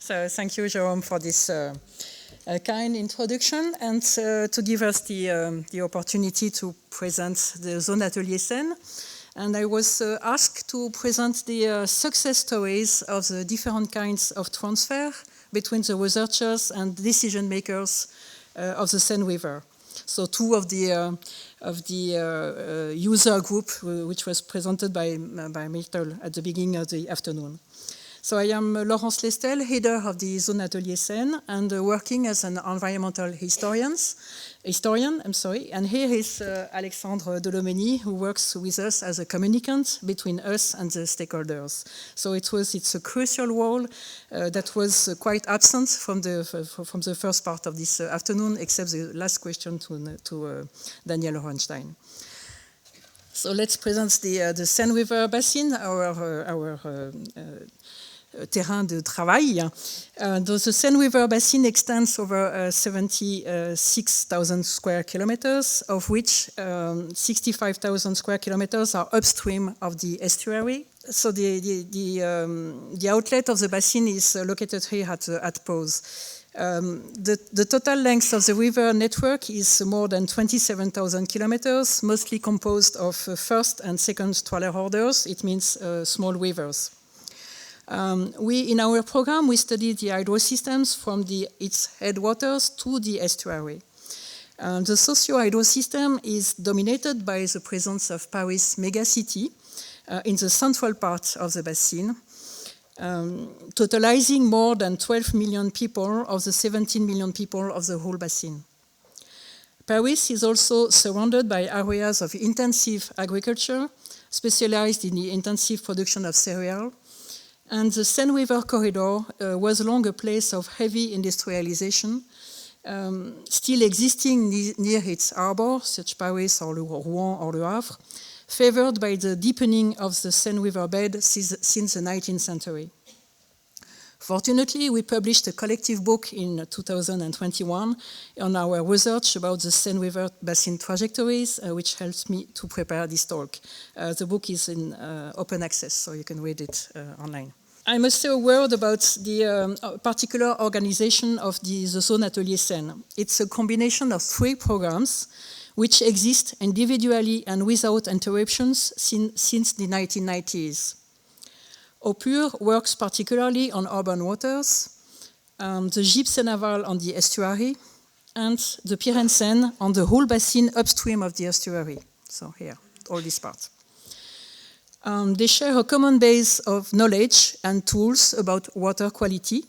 So thank you, Jérôme, for this kind introduction and to give us the opportunity to present the Zone Atelier Seine. And I was asked to present the success stories of the different kinds of transfer between the researchers and decision makers of the Seine River. So two of the user group which was presented by Michel at the beginning of the afternoon. So I am Laurence Lestel, header of the Zone Atelier Seine, and working as an environmental historian. And here is Alexandre Deloménie, who works with us as a communicant between us and the stakeholders. So it's a crucial role that was quite absent from the first part of this afternoon, except the last question to Daniel Hohenstein. So let's present the Seine River Basin, our terrain de travail. The Seine River Basin extends over 76,000 square kilometers, of which 65,000 square kilometers are upstream of the estuary. So the outlet of the basin is located here at Pose. The total length of the river network is more than 27,000 kilometers, mostly composed of first and second trawler orders. It means small rivers. In our program, we studied the hydrosystems from its headwaters to the estuary. The socio-hydrosystem is dominated by the presence of Paris megacity in the central part of the basin, totalizing more than 12 million people of the 17 million people of the whole basin. Paris is also surrounded by areas of intensive agriculture, specialized in the intensive production of cereal, and the Seine River corridor was long a place of heavy industrialization, still existing near its harbor, such Paris or Rouen or Le Havre, favored by the deepening of the Seine River bed since the 19th century. Fortunately, we published a collective book in 2021 on our research about the Seine River basin trajectories, which helps me to prepare this talk. The book is in open access, so you can read it online. I must say a word about the particular organization of the Zone Atelier Seine. It's a combination of 3 programs which exist individually and without interruptions since the 1990s. ARCEAU works particularly on urban waters, the GIP Seine-Aval on the estuary, and the PIREN-Seine on the whole basin upstream of the estuary. So here, all these parts. They share a common base of knowledge and tools about water quality.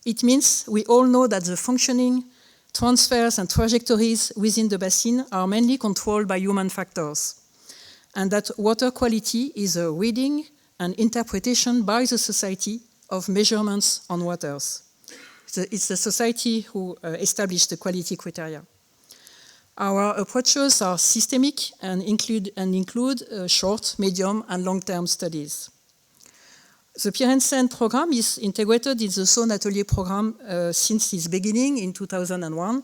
It means we all know that the functioning, transfers and trajectories within the basin are mainly controlled by human factors, and that water quality is a reading and interpretation by the society of measurements on waters. It's the society who established the quality criteria. Our approaches are systemic and include short, medium, and long-term studies. The PIREN-Seine program is integrated in the Zone Atelier program since its beginning in 2001.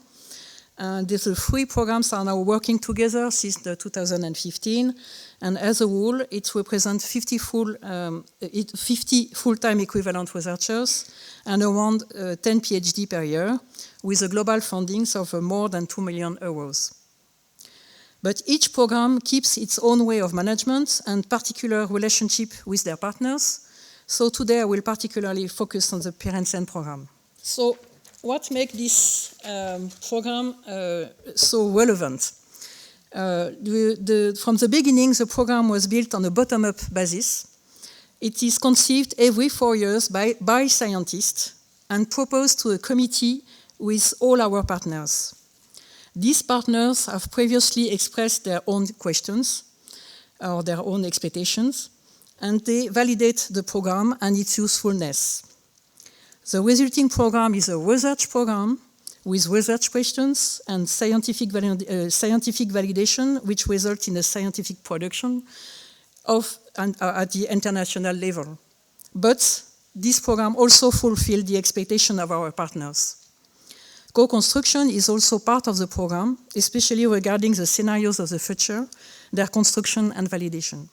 These 3 programs are now working together since 2015, and as a whole, it represents 50 full-time equivalent researchers and around 10 PhD per year, with a global funding of more than 2 million euros. But each program keeps its own way of management and particular relationship with their partners. So today I will particularly focus on the PIREN-Seine program. So what makes this program so relevant? From the beginning, the program was built on a bottom-up basis. It is conceived every 4 years by scientists and proposed to a committee with all our partners. These partners have previously expressed their own questions or their own expectations, and they validate the program and its usefulness. The resulting program is a research program with research questions and scientific validation, which result in a scientific production at the international level. But this program also fulfills the expectation of our partners. Co-construction is also part of the program, especially regarding the scenarios of the future, their construction and validation.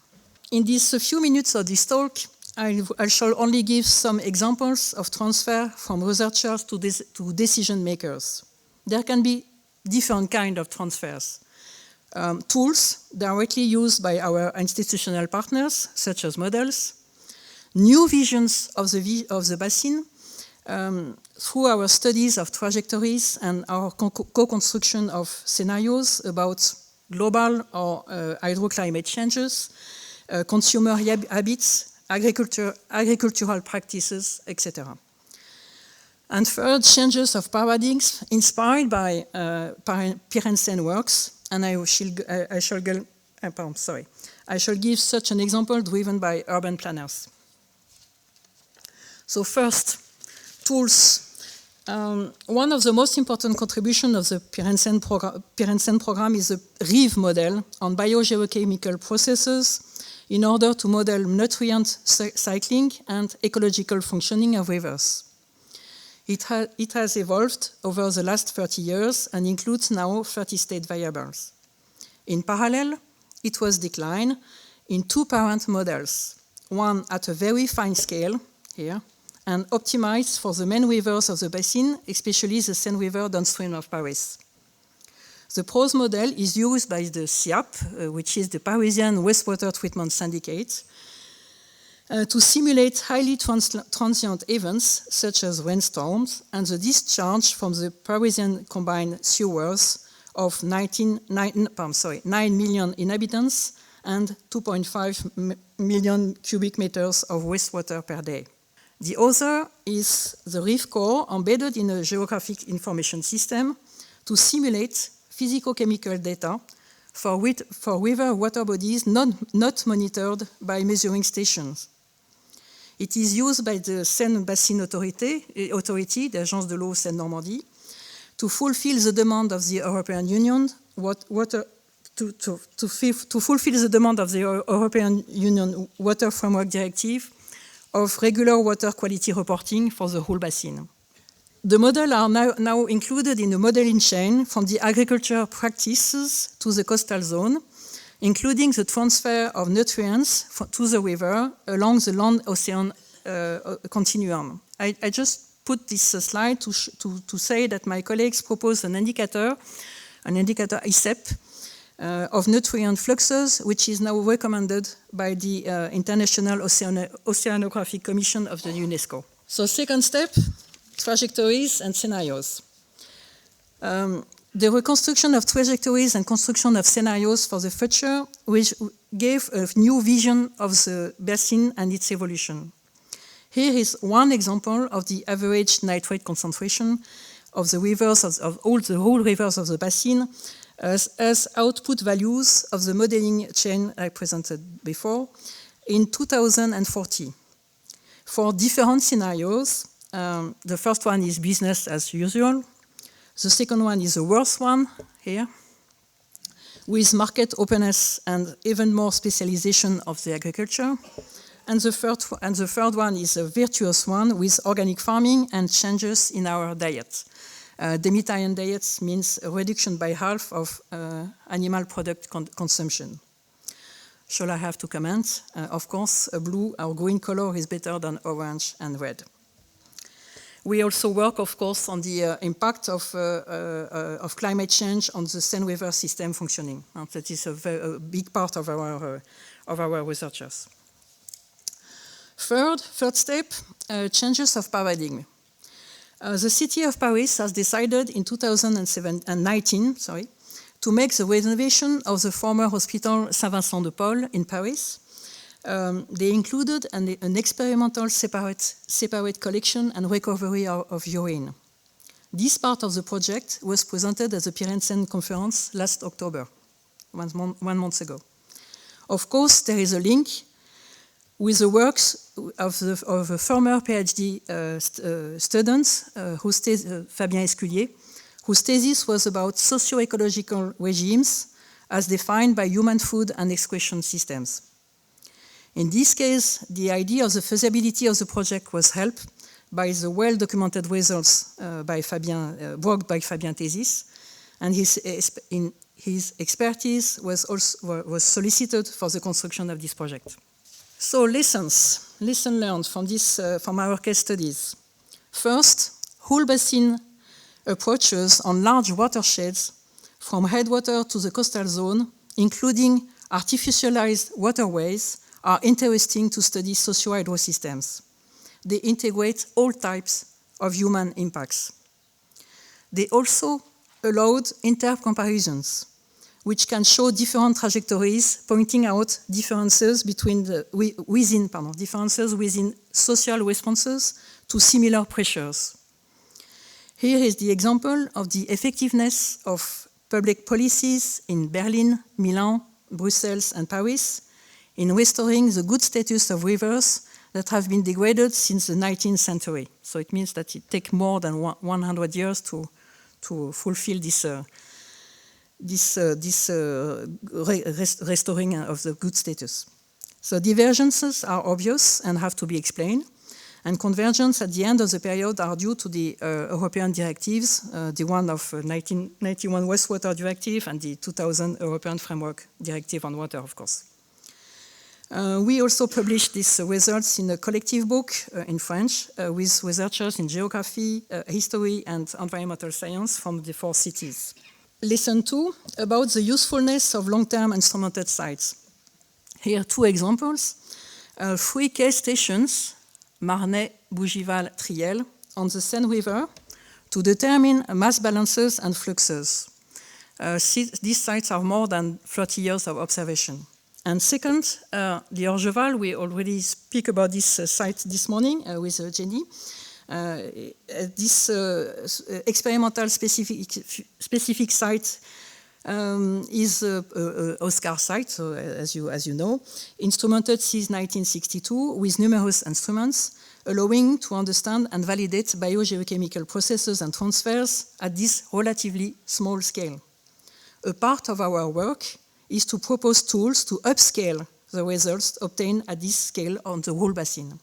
In these few minutes of this talk, I shall only give some examples of transfer from researchers to decision makers. There can be different kinds of transfers. Tools directly used by our institutional partners, such as models, new visions of the basin through our studies of trajectories and our co-construction of scenarios about global or hydroclimate changes, consumer habits, agricultural practices, etc. And third, changes of paradigms inspired by PIREN-Seine works, and I shall give such an example driven by urban planners. So first, tools. One of the most important contributions of the PIREN-Seine program is the REEVE model on biogeochemical processes in order to model nutrient cycling and ecological functioning of rivers. It has evolved over the last 30 years and includes now 30 state variables. In parallel, it was declined in two parent models, one at a very fine scale, here, and optimized for the main rivers of the basin, especially the Seine River downstream of Paris. The PROSE model is used by the SIAP, which is the Parisian Wastewater Treatment Syndicate, to simulate highly transient events such as rainstorms and the discharge from the Parisian combined sewers of 9 million inhabitants and 2.5 million cubic meters of wastewater per day. The other is the REEVE core embedded in a geographic information system to simulate physicochemical data for river water bodies not monitored by measuring stations. It is used by the Seine Basin Authority, the Agence de l'eau Seine-Normandie, to fulfill the demand of the European Union Water Framework Directive of regular water quality reporting for the whole basin. The models are now included in a modeling chain from the agriculture practices to the coastal zone, including the transfer of nutrients to the river along the land-ocean continuum. I just put this slide to say that my colleagues proposed an indicator ICEP, of nutrient fluxes, which is now recommended by the International Oceanographic Commission of the UNESCO. So second step, trajectories and scenarios. The reconstruction of trajectories and construction of scenarios for the future, which gave a new vision of the basin and its evolution. Here is one example of the average nitrate concentration of the rivers of all the whole rivers of the basin as output values of the modeling chain I presented before in 2040. For different scenarios, the first one is business as usual. The second one is the worst one here, with market openness and even more specialization of the agriculture. And the third one is a virtuous one with organic farming and changes in our diet. Demetarian diets means a reduction by half of animal product consumption. Shall I have to comment? Of course, a blue or green color is better than orange and red. We also work, of course, on the impact of climate change on the Seine River system functioning. That is a big part of our researchers. Third step, changes of paradigm. The city of Paris has decided in 2019 to make the renovation of the former hospital Saint-Vincent-de-Paul in Paris. They included an experimental separate collection and recovery of urine. This part of the project was presented at the PIREN-Seine conference last October, 1 month ago. Of course, there is a link with the works of the former PhD students, Fabien Esculier, whose thesis was about socio-ecological regimes as defined by human food and excretion systems. In this case, the idea of the feasibility of the project was helped by the well-documented results worked by Fabien thesis, and his expertise was solicited for the construction of this project. So lessons learned from this, from our case studies. First, whole basin approaches on large watersheds from headwater to the coastal zone, including artificialized waterways, are interesting to study socio-hydrosystems. They integrate all types of human impacts. They also allowed inter-comparisons, which can show different trajectories, pointing out differences within social responses to similar pressures. Here is the example of the effectiveness of public policies in Berlin, Milan, Brussels, and Paris in restoring the good status of rivers that have been degraded since the 19th century. So it means that it takes more than 100 years to fulfill this restoring of the good status. So divergences are obvious and have to be explained, and convergence at the end of the period are due to the European directives, the one of 1991 Wastewater Directive and the 2000 European Framework Directive on Water, of course. We also published these results in a collective book in French with researchers in geography, history, and environmental science from the 4 cities. Lesson 2, about the usefulness of long-term instrumented sites. Here 2 examples. 3 case stations, Marnay, Bougival, Triel, on the Seine River to determine mass balances and fluxes. These sites are more than 30 years of observation. And second, the Orgeval, we already speak about this site this morning with Jenny. This experimental specific site is Oscar site, so as you know, instrumented since 1962 with numerous instruments, allowing to understand and validate biogeochemical processes and transfers at this relatively small scale. A part of our work is to propose tools to upscale the results obtained at this scale on the whole basin.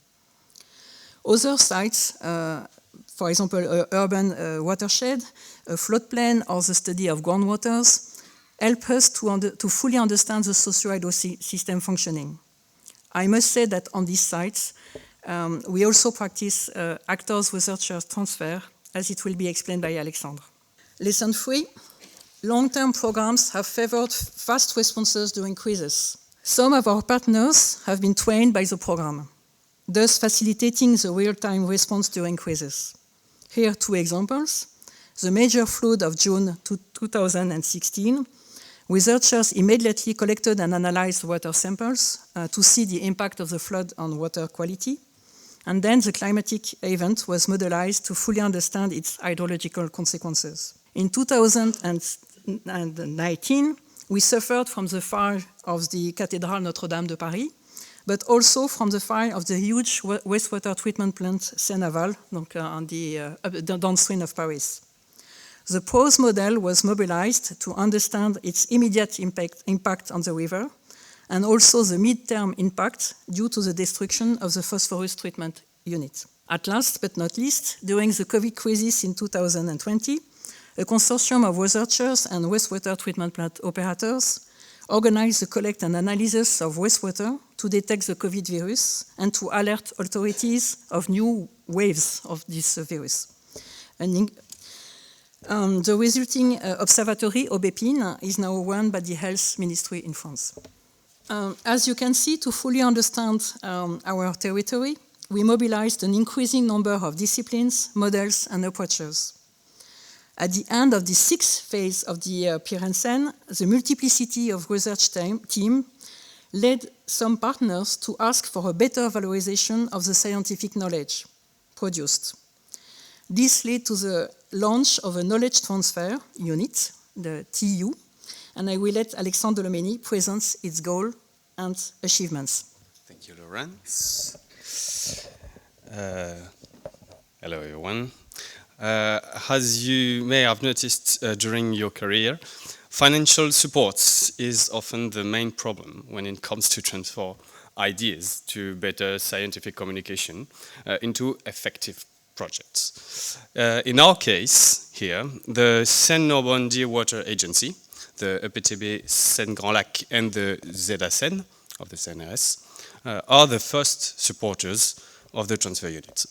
Other sites, for example, urban watershed, a floodplain, or the study of groundwaters, help us to fully understand the socio-hydrosystem functioning. I must say that on these sites, we also practice actors-researchers transfer, as it will be explained by Alexandre. Lesson 3. Long-term programs have favored fast responses during crises. Some of our partners have been trained by the program, thus facilitating the real-time response during crises. Here 2 examples. The major flood of June 2016, researchers immediately collected and analyzed water samples to see the impact of the flood on water quality. And then the climatic event was modelized to fully understand its hydrological consequences. In 2019, we suffered from the fire of the Cathédrale Notre-Dame de Paris, but also from the fire of the huge wastewater treatment plant Seine-Aval, on the downstream of Paris. The PROSE model was mobilized to understand its immediate impact on the river, and also the mid-term impact due to the destruction of the phosphorus treatment unit. At last but not least, during the COVID crisis in 2020, a consortium of researchers and wastewater treatment plant operators organized the collect and analysis of wastewater to detect the COVID virus and to alert authorities of new waves of this virus. And the resulting observatory, Aubépine, is now run by the Health Ministry in France. As you can see, to fully understand our territory, we mobilized an increasing number of disciplines, models, and approaches. At the end of the 6th phase of the PIREN-Seine, the multiplicity of research team led some partners to ask for a better valorization of the scientific knowledge produced. This led to the launch of a knowledge transfer unit, the TU, and I will let Alexandre Deloménie present its goal and achievements. Thank you, Laurence. Hello, everyone. As you may have noticed during your career, financial support is often the main problem when it comes to transfer ideas to better scientific communication into effective projects. In our case here, the Seine-Normandie Water Agency, the EPTB Seine-Grand Lac and the ZA Seine of the CNRS are the first supporters of the transfer unit.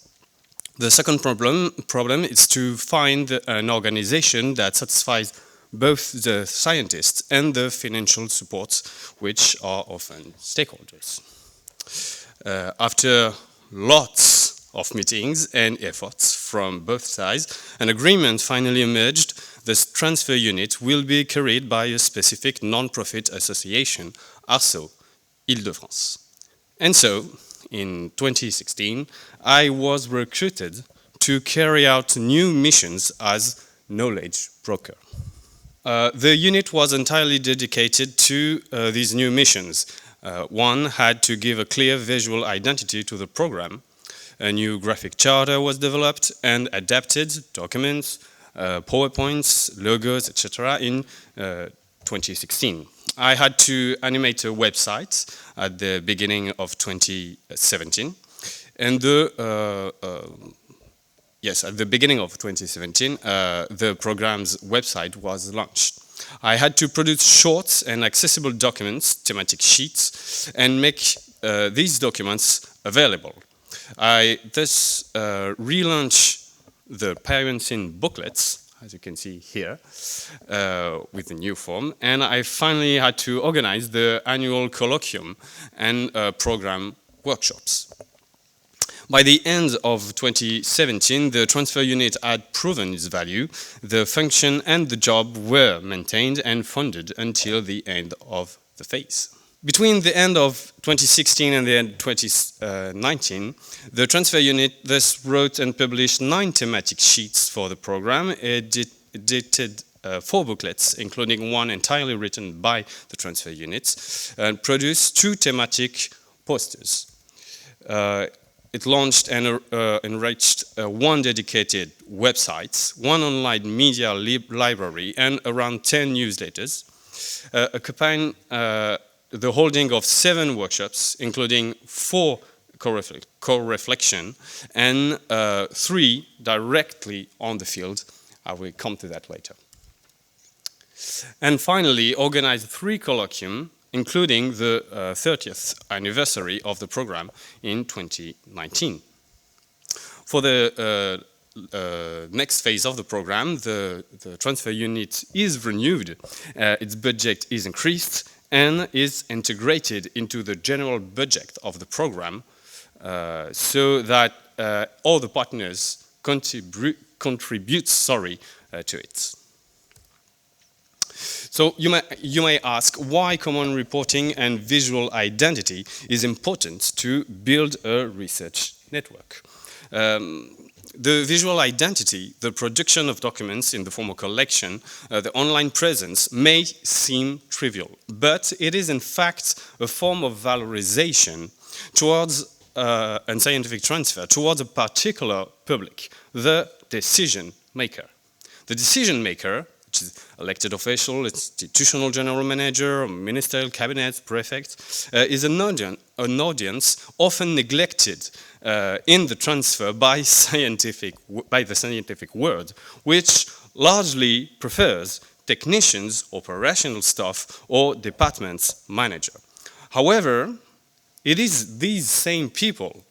The second problem is to find an organization that satisfies both the scientists and the financial supports, which are often stakeholders. After lots of meetings and efforts from both sides, an agreement finally emerged. This transfer unit will be carried by a specific non-profit association, ARCEAU Ile-de France. And so, in 2016, I was recruited to carry out new missions as knowledge broker. The unit was entirely dedicated to these new missions. One had to give a clear visual identity to the program. A new graphic charter was developed and adapted documents, PowerPoints, logos, etc. in 2016. I had to animate a website at the beginning of 2017, and at the beginning of 2017, the program's website was launched. I had to produce short and accessible documents, thematic sheets, and make these documents available. I thus relaunched the PIREN-Seine booklets, as you can see here, with the new form, and I finally had to organize the annual colloquium and program workshops. By the end of 2017, the transfer unit had proven its value. The function and the job were maintained and funded until the end of the phase. Between the end of 2016 and the end of 2019, the transfer unit thus wrote and published 9 thematic sheets for the program, edited 4 booklets, including one entirely written by the transfer units, and produced 2 thematic posters. It launched and enriched 1 dedicated website, 1 online media library, and around 10 newsletters, occupying the holding of 7 workshops, including 4 co-reflection and 3 directly on the field. I will come to that later. And finally, organized 3 colloquium, including the 30th anniversary of the program in 2019. For the next phase of the program, the transfer unit is renewed, its budget is increased, and is integrated into the general budget of the program so that all the partners contribute to it. So you may ask why common reporting and visual identity is important to build a research network. The visual identity, the production of documents in the formal collection, the online presence may seem trivial, but it is in fact a form of valorization towards and scientific transfer towards a particular public, the decision maker. The decision maker, which is elected official, institutional general manager, ministerial cabinet, prefect, is an audience often neglected in the transfer by the scientific world, which largely prefers technicians, operational staff, or departments manager. However, it is these same people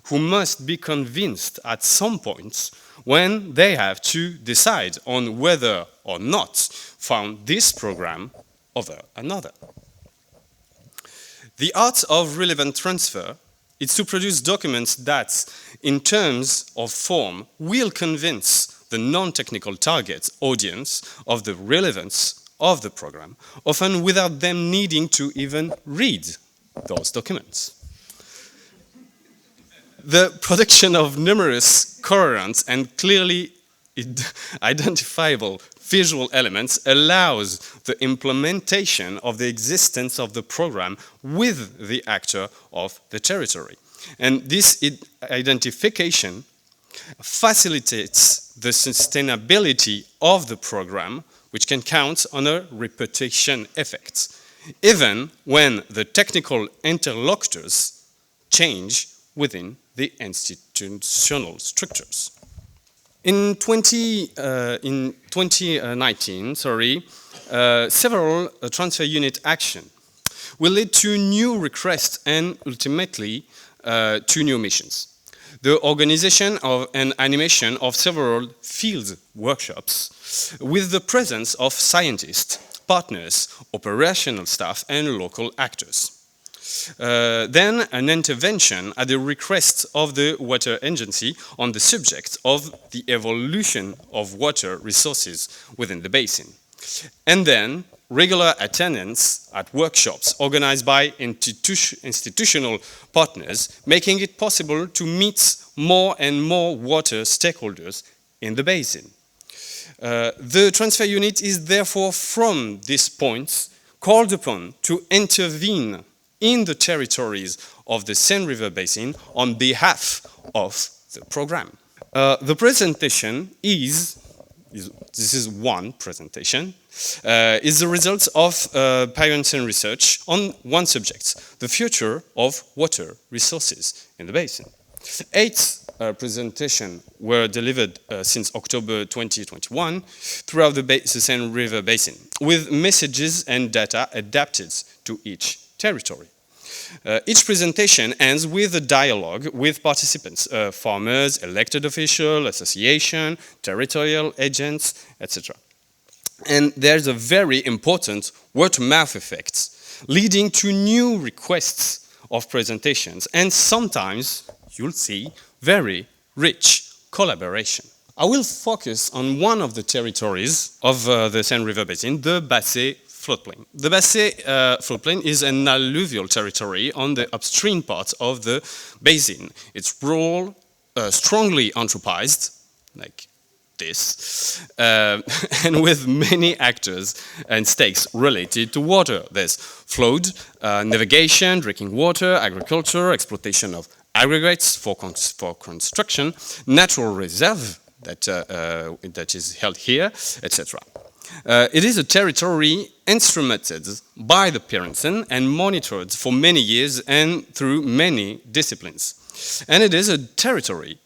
who must be convinced at some point when they have to decide on whether or not found this program over another. The art of relevant transfer is to produce documents that, in terms of form, will convince the non-technical target audience of the relevance of the program, often without them needing to even read those documents. The production of numerous coherent and clearly identifiable visual elements allows the implementation of the existence of the program with the actor of the territory. And this identification facilitates the sustainability of the program, which can count on a repetition effect, even when the technical interlocutors change within the institutional structures. In 2019, several transfer unit actions will lead to new requests and ultimately to new missions. The organization of an animation of several field workshops with the presence of scientists, partners, operational staff, and local actors. Then an intervention at the request of the water agency on the subject of the evolution of water resources within the basin. And then regular attendance at workshops organized by institutional partners, making it possible to meet more and more water stakeholders in the basin. The transfer unit is therefore from this point called upon to intervene in the territories of the Seine River Basin on behalf of the program. The presentation this is one presentation, is the result of PIREN-Seine research on one subject, the future of water resources in the basin. 8 presentations were delivered since October 2021 throughout the Seine River Basin, with messages and data adapted to each territory. Each presentation ends with a dialogue with participants, farmers, elected officials, associations, territorial agents, etc. And there's a very important word-of-mouth effect, leading to new requests of presentations, and sometimes, you'll see, very rich collaboration. I will focus on one of the territories of the Seine River Basin, the Basset floodplain. The Basset floodplain is an alluvial territory on the upstream part of the basin. It's rural, strongly anthropized, like this, and with many actors and stakes related to water. There's flood, navigation, drinking water, agriculture, exploitation of aggregates for construction, natural reserve that is held here, etc. It is a territory instrumented by the PIREN-Seine and monitored for many years and through many disciplines. And it is a territory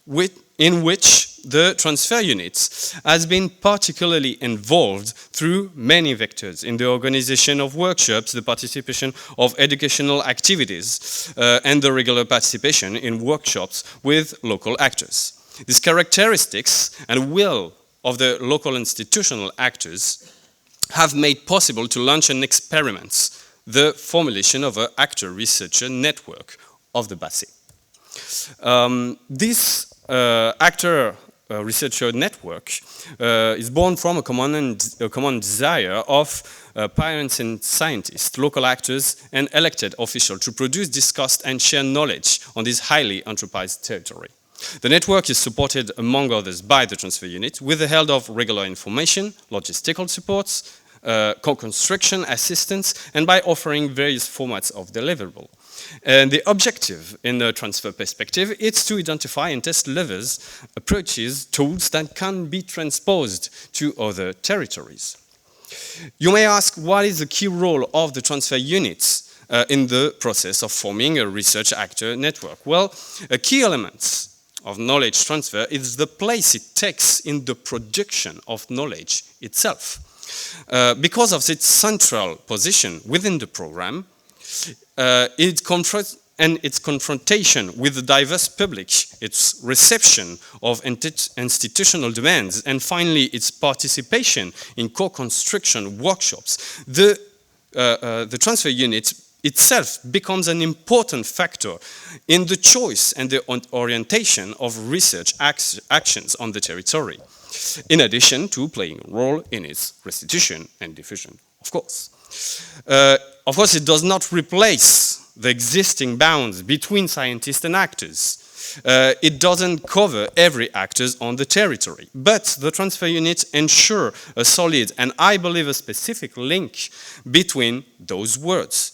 in which the transfer unit has been particularly involved through many vectors in the organization of workshops, the participation of educational activities, and the regular participation in workshops with local actors. These characteristics and will of the local institutional actors have made possible to launch an experiment, the formulation of an actor-researcher network of the Basset. This actor-researcher network is born from a common desire of PIREN-Seine scientists, local actors, and elected officials to produce, discuss, and share knowledge on this highly anthropized territory. The network is supported, among others, by the transfer unit, with the help of regular information, logistical supports, co-construction assistance, and by offering various formats of deliverable. And the objective in the transfer perspective is to identify and test levers, approaches, tools that can be transposed to other territories. You may ask, what is the key role of the transfer units in the process of forming a research actor network? Well, a key element of knowledge transfer is the place it takes in the production of knowledge itself. Because of its central position within the program, its confrontation with the diverse public, its reception of institutional demands, and finally its participation in co-construction workshops, the transfer unit itself becomes an important factor in the choice and the orientation of research actions on the territory, in addition to playing a role in its restitution and diffusion, of course. Of course, it does not replace the existing bounds between scientists and actors. It doesn't cover every actor on the territory, but the transfer unit ensures a solid and, I believe, a specific link between those words.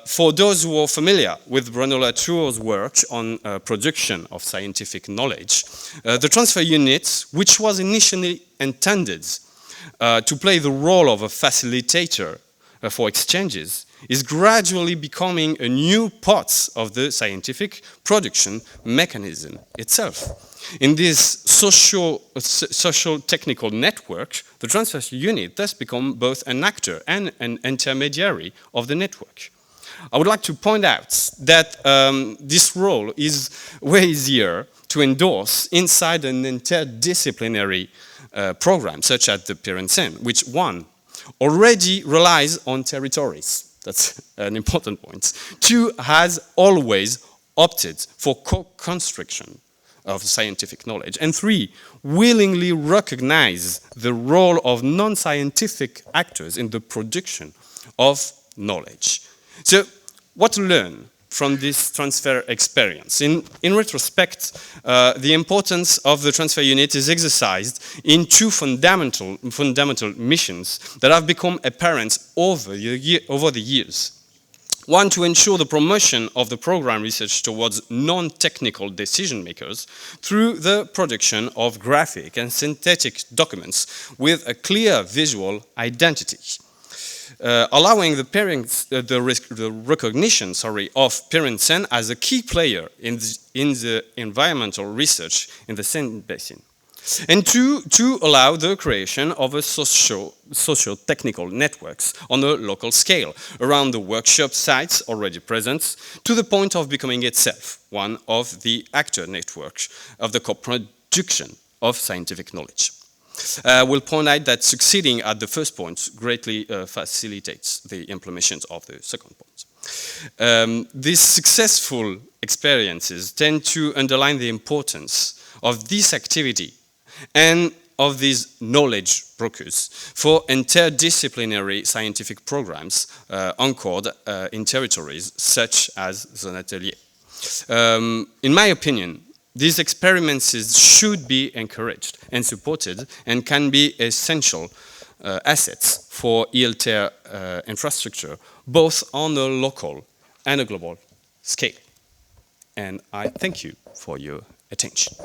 For those who are familiar with Bruno Latour's work on production of scientific knowledge, the transfer unit, which was initially intended to play the role of a facilitator for exchanges, is gradually becoming a new part of the scientific production mechanism itself. In this social technical network, the transfer unit thus becomes both an actor and an intermediary of the network. I would like to point out that this role is way easier to endorse inside an interdisciplinary program, such as the PIREN-Seine, which one already relies on territories. That's an important point. Two has always opted for co-construction of scientific knowledge. And three, willingly recognize the role of non-scientific actors in the production of knowledge. So, what to learn from this transfer experience? In retrospect, the importance of the transfer unit is exercised in two fundamental missions that have become apparent over the years. One, to ensure the promotion of the program research towards non-technical decision makers through the production of graphic and synthetic documents with a clear visual identity. Allowing the recognition of PIREN-Seine as a key player in the environmental research in the Seine basin. And two, to allow the creation of a socio-technical networks on a local scale around the workshop sites already present, to the point of becoming itself one of the actor networks of the co-production of scientific knowledge. We'll point out that succeeding at the first point greatly facilitates the implementation of the second point. These successful experiences tend to underline the importance of this activity and of these knowledge brokers for interdisciplinary scientific programs anchored in territories such as Zone Atelier. In my opinion, these experiments should be encouraged and supported and can be essential assets for ILTER infrastructure, both on a local and a global scale. And I thank you for your attention.